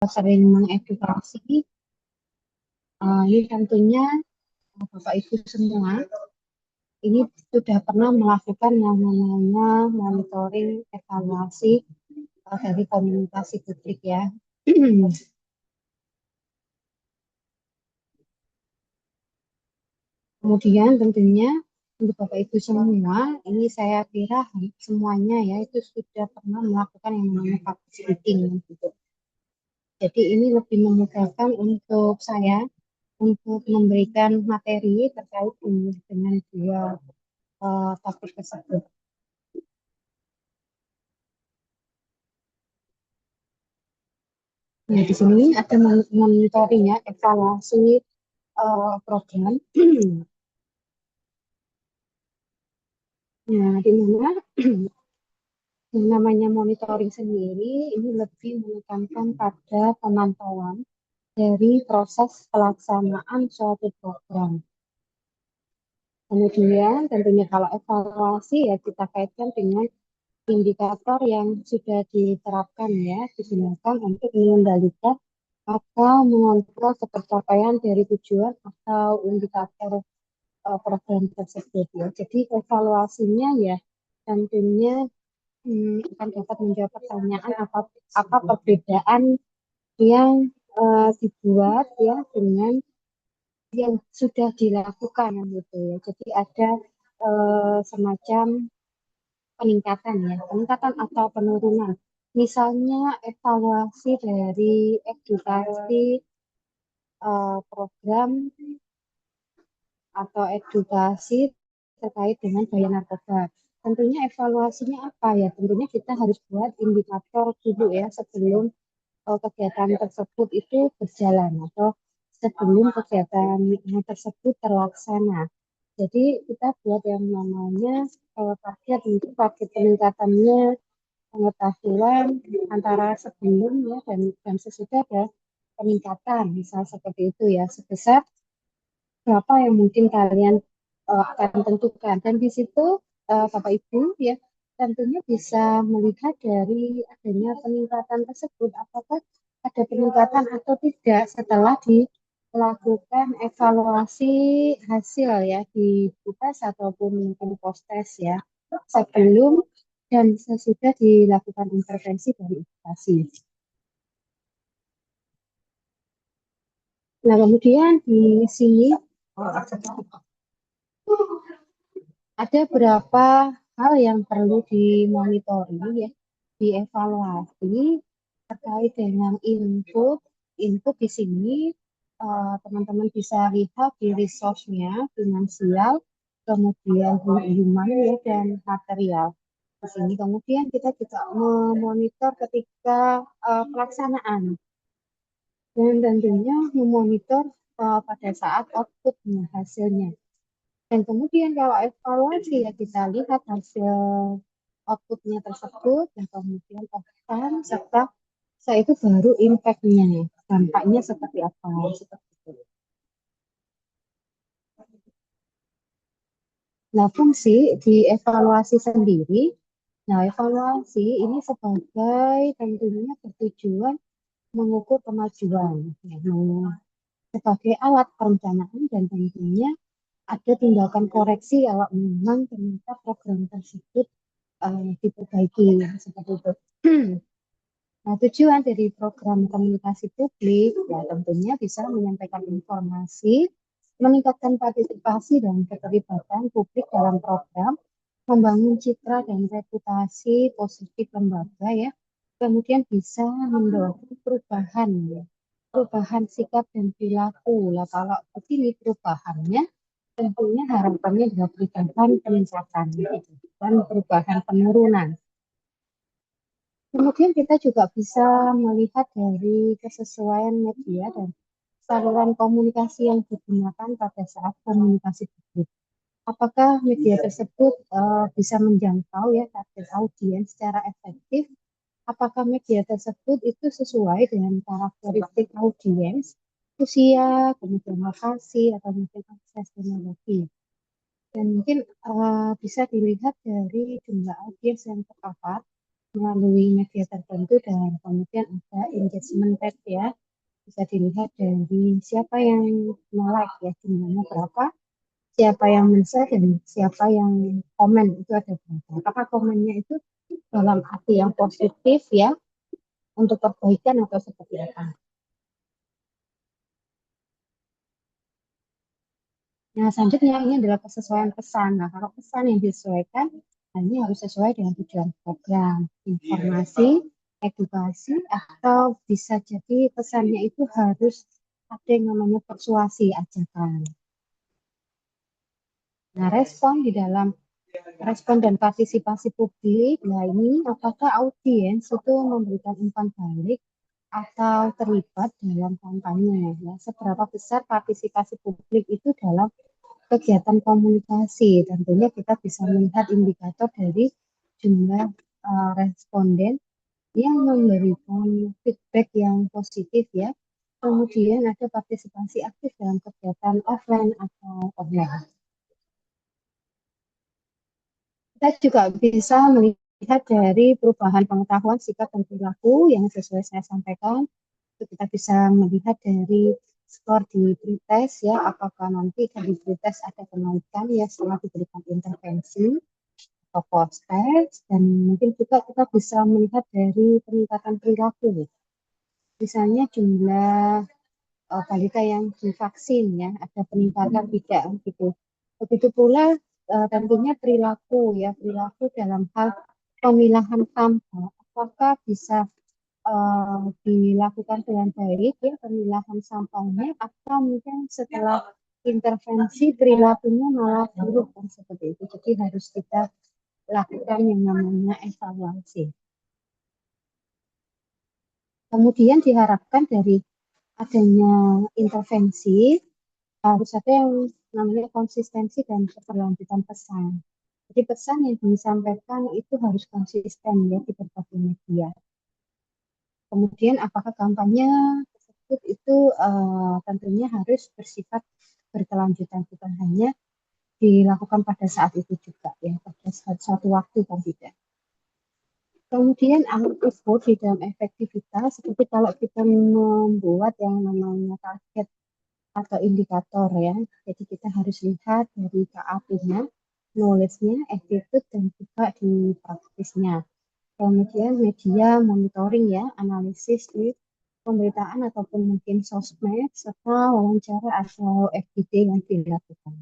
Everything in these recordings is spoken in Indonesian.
sering mengedukasi. Ini tentunya Bapak Ibu semua ini sudah pernah melakukan yang namanya monitoring evaluasi dari komunikasi publik ya. Kemudian tentunya untuk Bapak Ibu semua, ini saya kira semuanya ya itu sudah pernah melakukan yang namanya public speaking gitu. Jadi ini lebih memudahkan untuk saya untuk memberikan materi terkait dengan dua topik tersebut. Nah, di sini ada monitoring ya, evaluasi program. Nah, di mana yang namanya monitoring sendiri ini lebih menekankan pada pemantauan dari proses pelaksanaan suatu program. Kemudian tentunya kalau evaluasi ya kita kaitkan dengan indikator yang sudah diterapkan ya, digunakan untuk mengendalikan atau mengontrol ketercapaian dari tujuan atau indikator program tersebut ya. Jadi evaluasinya ya tentunya akan dapat menjawab pertanyaan apa perbedaan yang dibuat ya dengan yang sudah dilakukan gitu ya. Jadi ada semacam peningkatan ya, peningkatan atau penurunan. Misalnya evaluasi dari edukasi program atau edukasi terkait dengan bahaya narkoba. Tentunya evaluasinya apa ya? Tentunya kita harus buat indikator dulu ya sebelum kegiatan tersebut itu berjalan atau sebelum kegiatan tersebut terlaksana. Jadi kita buat yang namanya target untuk target peningkatannya pengetahuan antara sebelumnya dan sesudah ada peningkatan, misal seperti itu ya, sebesar berapa yang mungkin kalian akan tentukan. Dan di situ Bapak Ibu ya tentunya bisa melihat dari adanya peningkatan tersebut, apakah ada peningkatan atau tidak setelah dilakukan evaluasi hasil ya di tes ataupun mungkin post test ya sebelum dan sesudah dilakukan intervensi dari edukasi. Nah, kemudian di sini ada beberapa hal yang perlu dimonitori ya, dievaluasi terkait dengan input. Input di sini teman-teman bisa lihat di resource-nya, finansial, kemudian human ya, dan material. Di sini kemudian kita juga memonitor ketika pelaksanaan dan tentunya memonitor pada saat outputnya, hasilnya. Dan kemudian kalau evaluasi ya kita lihat hasil outputnya tersebut dan kemudian outcome serta setelah itu baru impact-nya, dampaknya seperti apa, seperti itu. Nah, fungsi di evaluasi sendiri, nah evaluasi ini sebagai tentunya bertujuan mengukur kemajuan, ya, sebagai alat perencanaan dan tentunya ada tindakan koreksi kalau memang ternyata program tersebut diperbaiki seperti itu. Nah, tujuan dari program komunikasi publik ya tentunya bisa menyampaikan informasi, meningkatkan partisipasi dan keterlibatan publik dalam program, membangun citra dan reputasi positif lembaga ya, kemudian bisa mendorong perubahan ya, perubahan sikap dan perilaku. Lah kalau begini perubahannya tentunya harapannya diberikan peningkatan gitu, dan perubahan penurunan. Kemudian kita juga bisa melihat dari kesesuaian media dan saluran komunikasi yang digunakan pada saat komunikasi publik. Apakah media tersebut bisa menjangkau ya target audiens secara efektif? Apakah media tersebut itu sesuai dengan karakteristik audiens, usia, kemudian lokasi, atau mungkin akses teknologi? Dan mungkin bisa dilihat dari jumlah audiens yang terpapar melalui media tertentu dan kemudian ada engagement rate ya. Bisa dilihat dari siapa yang like ya, jumlahnya berapa, siapa yang men-share dan siapa yang komen itu ada berapa. Apakah komennya itu dalam arti yang positif ya, untuk perbaikan atau seperti apa. Nah, selanjutnya ini adalah kesesuaian pesan. Nah, kalau pesan yang disesuaikan, nah ini harus sesuai dengan tujuan program, informasi, edukasi, atau bisa jadi pesannya itu harus ada yang namanya persuasi, ajakan. Nah, respon dan partisipasi publik, nah ini apakah audiens itu memberikan umpan balik atau terlibat dalam kampanye, ya, seberapa besar partisipasi publik itu dalam kegiatan komunikasi. Tentunya kita bisa melihat indikator dari jumlah responden yang memberikan feedback yang positif ya. Kemudian ada partisipasi aktif dalam kegiatan offline atau online. Kita juga bisa melihat dari perubahan pengetahuan sikap dan perilaku yang sesuai saya sampaikan. Itu kita bisa melihat dari skor di pretest ya, apakah nanti dari pretest ada kenaikan ya setelah diberikan intervensi atau post test, dan mungkin juga kita bisa melihat dari peningkatan perilaku. Misalnya jumlah balita yang divaksin ya, ada peningkatan tidak gitu. Begitu pula tentunya perilaku ya, perilaku dalam hal pemilahan sampah, apakah bisa dilakukan dengan baik ya pemilahan sampahnya, atau mungkin setelah intervensi perilakunya malah buruk kan seperti itu. Jadi harus kita lakukan yang namanya evaluasi. Kemudian diharapkan dari adanya intervensi harus ada yang namanya konsistensi dan keberlanjutan pesan. Jadi pesan yang disampaikan itu harus konsisten ya di berbagai media. Kemudian apakah kampanye tersebut itu tentunya harus bersifat berkelanjutan, bukan hanya dilakukan pada saat itu juga ya, pada suatu waktu kan tidak. Kemudian ukur di dalam efektivitas, seperti kalau kita membuat yang namanya target atau indikator ya. Jadi kita harus lihat dari KAP-nya, knowledge-nya, attitude, dan juga di praktisnya. Kemudian media monitoring ya, analisis di pemberitaan ataupun mungkin sosmed, serta wawancara atau FGD yang dilakukan.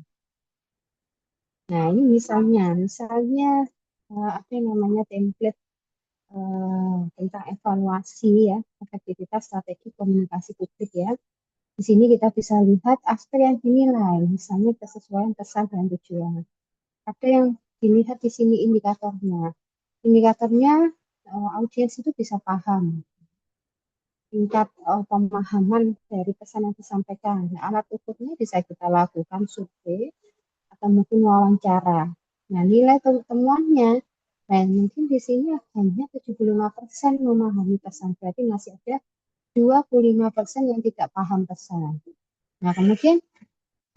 Nah, ini misalnya apa yang namanya template tentang evaluasi ya, efektivitas strategi komunikasi publik ya. Di sini kita bisa lihat aspek yang dinilai, misalnya kesesuaian pesan dan tujuan. Ada yang dilihat di sini indikatornya. Indikatornya audiens itu bisa paham tingkat pemahaman dari pesan yang disampaikan. Nah, alat ukurnya bisa kita lakukan survei atau mungkin wawancara. Nah, nilai temuannya, nah mungkin di sini hanya 75% memahami pesan, berarti masih ada 25% yang tidak paham pesan. Nah, kemudian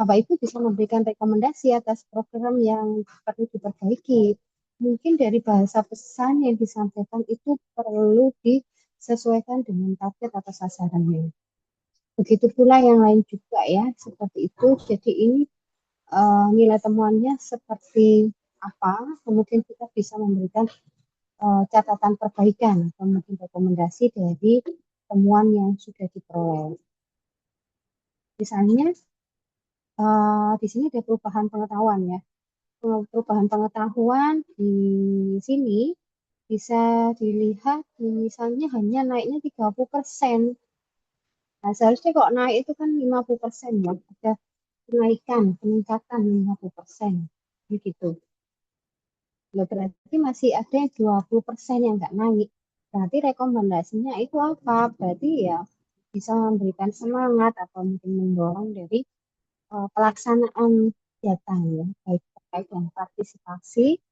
Bapak Ibu bisa memberikan rekomendasi atas program yang perlu diperbaiki. Mungkin dari bahasa pesan yang disampaikan itu perlu disesuaikan dengan target atau sasarannya. Begitu pula yang lain juga ya, seperti itu. Jadi ini nilai temuannya seperti apa, kemudian kita bisa memberikan catatan perbaikan atau mungkin rekomendasi dari temuan yang sudah diperoleh. Misalnya di sini ada perubahan pengetahuan ya. Perubahan pengetahuan di sini bisa dilihat misalnya hanya naiknya 30%. Nah, seharusnya kok naik itu kan 50% ya. Ada peningkatan 50%. Begitu. Loh, berarti masih ada 20% yang nggak naik. Berarti rekomendasinya itu apa? Berarti ya bisa memberikan semangat atau mungkin mendorong dari pelaksanaan kegiatan ya, baik terkait dengan partisipasi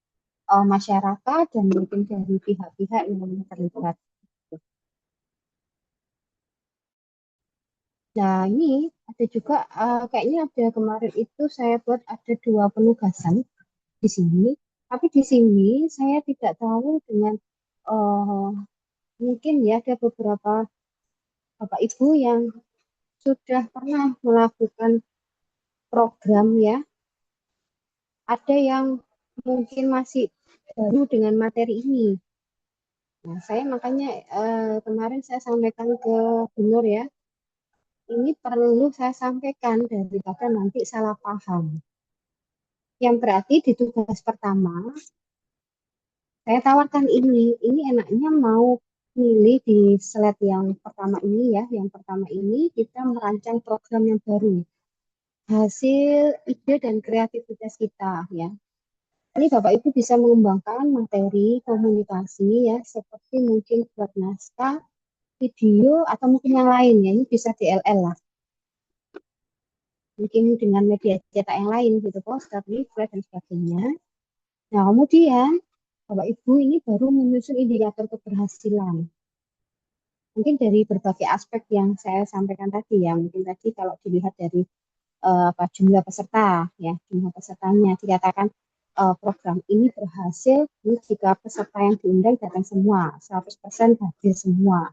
masyarakat dan mungkin dari pihak-pihak yang terlibat. Nah, ini ada juga kayaknya ada kemarin itu saya buat ada 2 penugasan di sini. Tapi di sini saya tidak tahu dengan eh, mungkin ya ada beberapa Bapak Ibu yang sudah pernah melakukan program ya, ada yang mungkin masih baru dengan materi ini. Nah, saya makanya kemarin saya sampaikan ke Bunur ya, ini perlu saya sampaikan daripada nanti salah paham. Yang berarti di tugas pertama, saya tawarkan ini enaknya mau milih di slide yang pertama ini ya, yang pertama ini kita merancang program yang baru. Hasil ide dan kreativitas kita ya. Ini Bapak Ibu bisa mengembangkan materi komunikasi ya, seperti mungkin buat naskah, video, atau mungkin yang lain ya. Ini bisa DLL lah. Mungkin dengan media cetak yang lain gitu, poster, leaflet, dan sebagainya. Nah, kemudian Bapak Ibu ini baru menyusun indikator keberhasilan. Mungkin dari berbagai aspek yang saya sampaikan tadi ya. Mungkin tadi kalau dilihat dari apa jumlah peserta ya, jumlah pesertanya dikatakan program ini berhasil jika peserta yang diundang datang semua, 100% hadir semua.